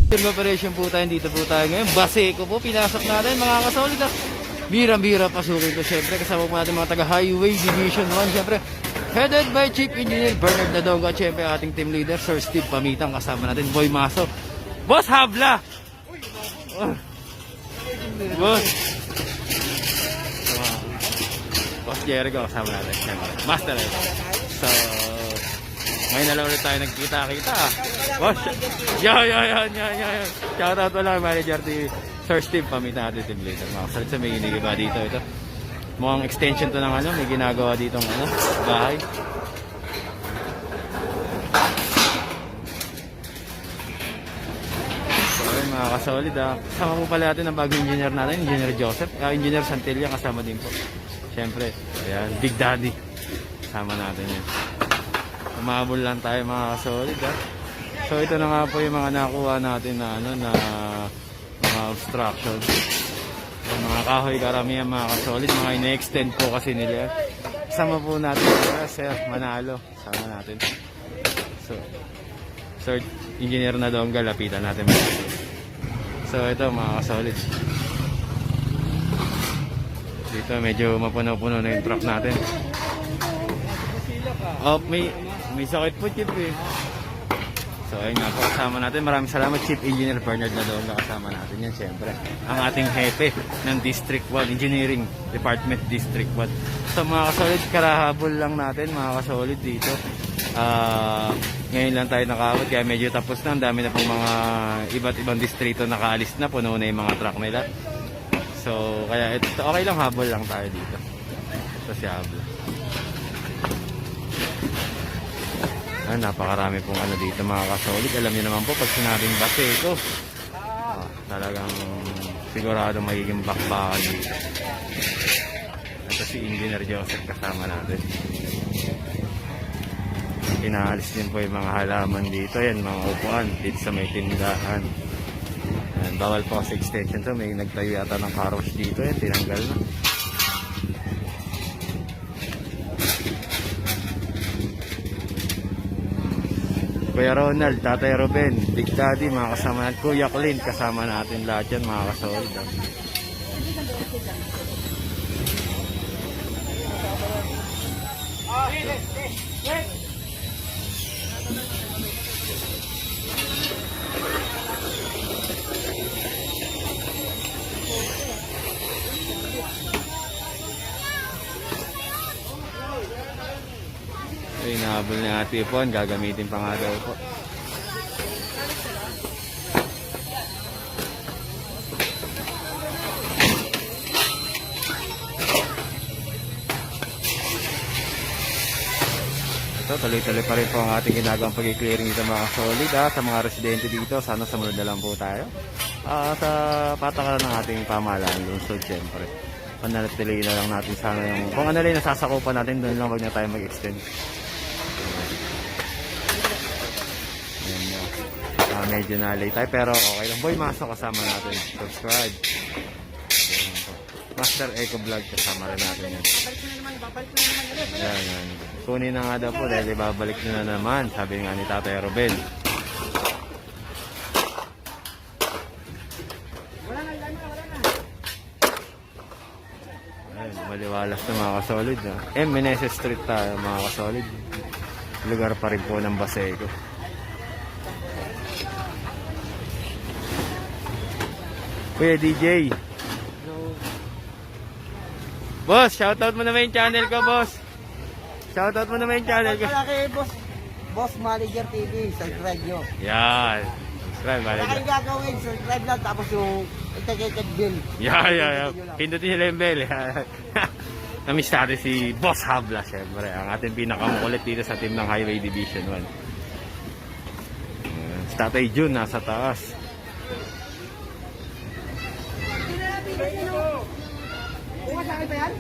Operation po tayo, dito po tayo ngayon. Baseco po, pinasok natin mga kasolid. Bira-bira pasukin ko syempre. Kasama po natin mga taga Highway Division 1. Syempre, headed by Chief Engineer Bernard Nadonga. Syempre, ating team leader, Sir Steve Pamitang. Kasama natin, Boy Maso. Boss Habla! Boss! Boss Jericho, kasama natin. Syempre, Master. So, ngayon na lang ulit tayo nagkita-kita. Boss, yan. Shoutout mo lang, Manager TV. Sir Steve, Pamitang natin team leader. Makasalit sa may inigiba dito. Ito. Mukhang extension to ng ano, may ginagawa dito ng ano, bahay. So, ayun, mga kasolid ha. Kasama po pala natin ang bagong engineer natin, Engineer Joseph. Engineer Santilla, kasama din po. Siyempre, ayan, Big Daddy. Kasama natin yun. Umabol lang tayo mga kasolid ha. So ito na nga po yung mga nakuha natin na ano na mga obstruction. Yung mga kahoy karamihan mga kasolid, mga ine-extend po kasi nila. Kasama po natin Sir Manalo, sama natin. So Sir Engineer Nadonga, lapitan natin. So ito mga kasolid. Dito medyo mapuno-puno na yung truck natin. Oh, may sakit po Chief eh. So ayun nga po, kasama natin. Maraming salamat Chief Engineer Bernard Nadonga, kasama natin yan siyempre. Ang ating hepe ng District 1, Engineering Department District 1. So mga kasolid, karahabol lang natin mga kasolid dito. Ngayon lang tayo nakawat, kaya medyo tapos na. Ang dami na pong mga iba't ibang distrito nakaalis na, puno na yung mga truck nila. So kaya ito, okay lang, habol lang tayo dito. Ito si habol. Napakarami pong ano dito mga kasolid. Alam niyo naman po pag sinabing Baseco, talagang sigurado magiging bakbakan dito. Ito si Engineer Joseph, kasama natin. Inaalis din po yung mga halaman dito. Yan, mga upuan dito sa may tindahan. Yan, bawal po sa extension to. May nagtayo yata ng car wash dito. Yan, tinanggal na. Kuya Ronald, Tatay Ruben, Big Daddy, mga kasama natin. Kuya Clint, kasama natin lahat yan, mga kasolid. Inahabol ni Ate Ipon, gagamitin pa nga daw po. Ito, tuloy-tuloy pa rin po ang ating ginagawang pag-clearing dito mga solid sa mga residente dito. Sana sumunod na lang po tayo sa patakaran ng ating pamahalaan lungsod siyempre. Pananatili na lang natin sana yung kung ano lang nasasakupan natin, doon lang, wag na tayo mag-extend. Medyo nalay tayo pero okay lang. Boy Maso, kasama natin. Subscribe. Master Eco Vlog, kasama rin natin yan. Yan. Kunin na nga daw po dahil ibabalik na naman, sabi nga ni Tatay Ruben. Ayun, maliwalas na mga kasolid. Meneses Street tayo mga kasolid. Lugar pa rin po ng Baseco. Kuya DJ. Boss, shoutout mo naman yung channel ko, boss. Shoutout mo naman yung channel ko. Kaya Boss Manager TV, subscribe nyo. Yan. Subscribe, Manager. Kaya gagawin, subscribe lang, tapos yung integrated bill. Yan. Pindutin nila yung bell. Namiss natin si Boss Habla, syempre. Ang ating pinakamukulit dito sa team ng Highway Division 1. Tatay Jun, nasa taas. Masakit ba yan?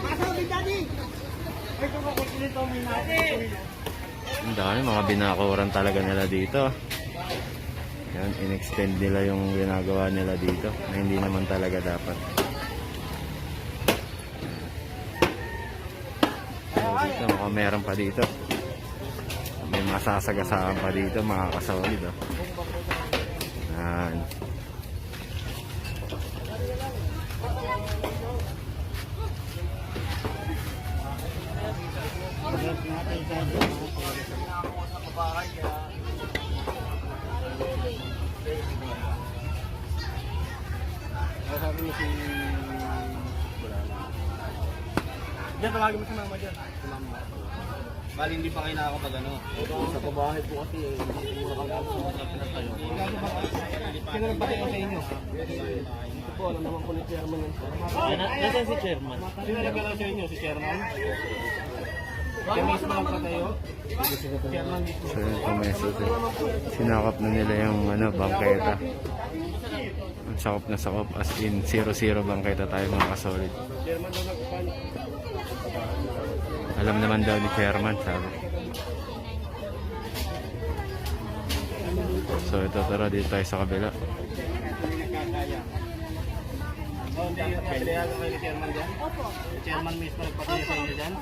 Masakit daddy! Ito ko kusilito may natin. Ang dami, mga binakuran talaga nila dito. Yan, in-extend nila yung ginagawa nila dito na hindi naman talaga dapat. So, dito, mukhang meron pa dito. May masasagasaan pa dito mga kasolid. Oh. Yan. Sabi mo si... Diyan, tawagin mo si mama dyan. Bali, hindi pa kayo nakakapag ano. Sa pabahay po kasi, hindi po nakakapag tayo. Sino nagpatayo sa inyo? Ito po, alam naman po ni chairman yan. Nasaan si chairman? Sino nagpatayo sa inyo? Si chairman? Kaya mismo lang patayo? Chairman mismo. So yun po may suti. Sinakap na nila yung bangketa. Ang sakop na sakop as in 0-0 bangketa tayo mga kasolid. Chairman daw nagpapanik. Alam naman daw ni chairman, sabi. So ito tara dito tayo sa kabila. Oh, hindi yung pinayagan kayo ni chairman dyan? Opo. Si chairman mismo nagpatayo sa inyo dyan?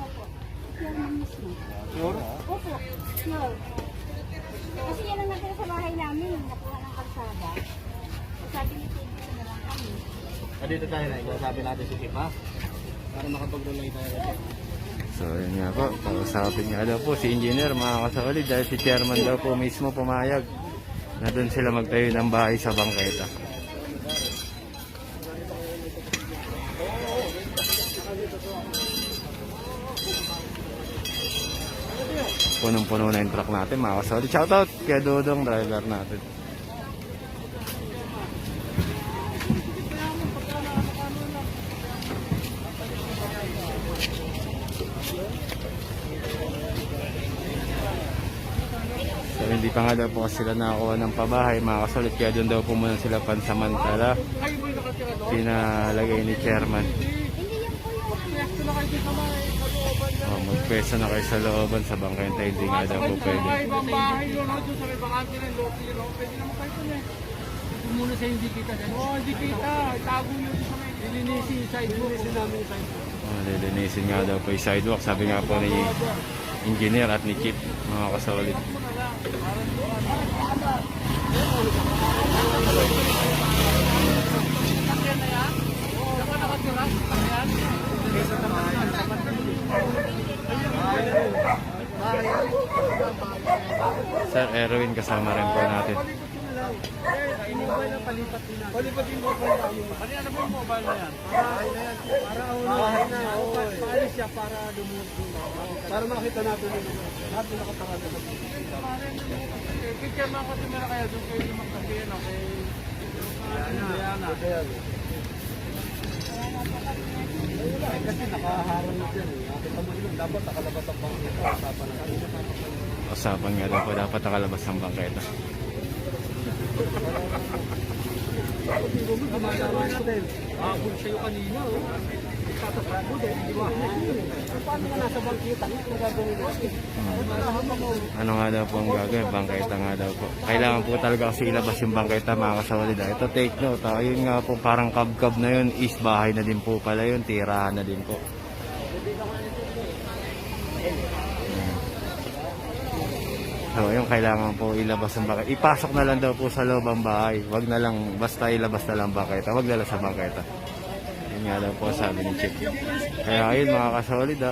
Chairman mismo. Sure? Opo. Sure. Kasi yan ang natira sa bahay namin. Nakuha ng kalsada. Sabi ni Tito na lang kami. Dito tayo na, sabi natin si Tipa. Para makapag-relay tayo na dyan. So yun nga po, kausapin nga daw po si engineer mga kasolid dahil si chairman daw po mismo pumayag na doon sila magtayo ng bahay sa bangketa. Punong-puno na yung truck natin mga kasolid. Shoutout kay Dodong, driver natin. So hindi pa nga daw po sila nakakuha ng pabahay mga kasolid, kaya doon daw po muna sila pansamantala pinalagay ni chairman. Magpesa na kayo sa looban sa bangkenta, hindi nga daw po pwede. Ibang bahay yun, doon sa may bakante ng local yun, pwede naman kayo ito eh. Ito muna sa hindi kita dyan. Oo, hindi kita. Itago nyo sa may lilinisin yung sidewalk. Lilinisin namin yung sidewalk. Lilinisin nga daw po yung sidewalk, sabi nga po ni engineer at ni chief mga kasolid. Sir Erwin kasama rin po natin. Palipatin mo ba yan? Ano ba yung mobile na yan? Para unahin na. Paalis siya para lumuto. Para makita natin yung lahat na nakatangad na. Kaya mga kasimera kaya doon kayo yung magkasiyan. Kaya kasi nakaharang na dyan. Nakita mo yun. Dapat nakalabas ang bangkita. Usapan nga daw po dapat nakalabas ng bangketa. Habol sa'yo kanina. Tatatrago din. Paano nga nasa bangkita? Ano nga daw po ang gagawin? Bangketa nga daw po. Kailangan po talaga kasi ilabas yung bangketa mga kasolid. Ito take note. Yun nga po parang kabkab na yun. Is bahay na din po pala yun. Tirahan na din po. So yung kailangan po ilabas ang bangketa. Ipasok na lang daw po sa loob ang bahay. Wag na lang, basta ilabas na lang bangketa. Wag na lang sa bangketa. Yun nga daw po sabi ni Chip. Kaya ayun mga kasolid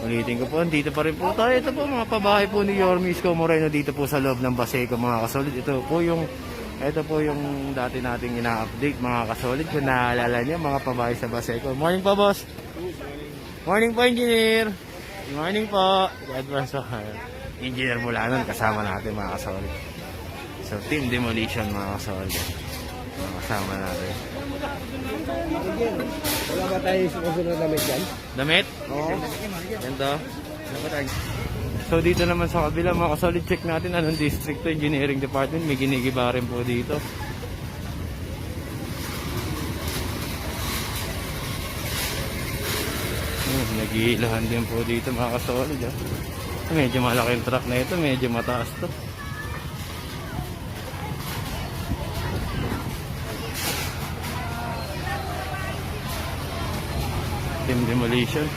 ulitin ko po, dito pa rin po tayo. Ito po mga pabahay po ni Yorme Isko Moreno dito po sa loob ng Baseco mga kasolid. Ito po yung dati nating ina-update mga kasolid. Kung naalala niyo mga pabahay sa Baseco. Morning po boss. Morning po engineer. Good morning po. God bless po. Engineer Mulanon kasama natin mga kasolid. So team demolition mga kasolid. Mga kasama natin. Wala ba tayo susunod na damit dyan? Damit? Oo. Ganito. So dito naman sa kabila mga kasolid, check natin anong district to, engineering department. May ginigiba rin po dito. Nag-iilahan din po dito mga kasolid. Medyo malaki yung truck na ito, medyo mataas to. Team demolition.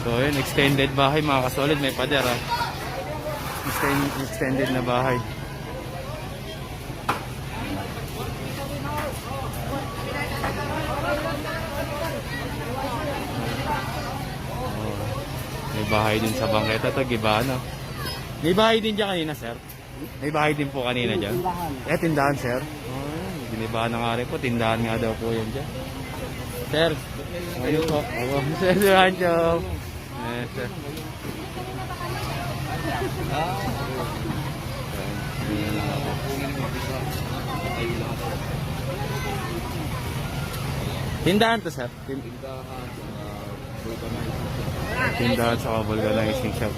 So yun, extended bahay mga kasolid, may pader ha. Extended na bahay. Oh, may bahay din sa bangketa to, Gibana. May bahay din dyan kanina, sir. May bahay din po kanina dyan. Eh, tindahan, sir. Oh, ginibahan na nga rin po, tindahan nga daw po yan dyan. Sir, ayun po. Ako, Sir Rancho. Eh, sir. Tindahan to, sir. Tindahan sa vulcanizing shop.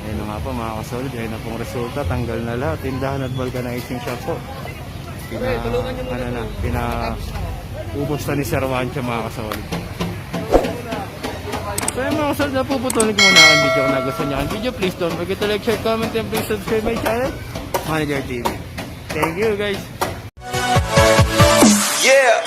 Ayun na nga po mga kasolid. Ayun na pong resulta. Tanggal na lahat. Tindahan at vulcanizing shop po. Ubos na ni Sir Rancho mga kasolid. So yung mga kasolid, napuputulog muna ang video. Kung nagustuhan niyo ang video, please don't forget to like, share, comment, and please subscribe my channel, Manager TV. Thank you guys. Yeah.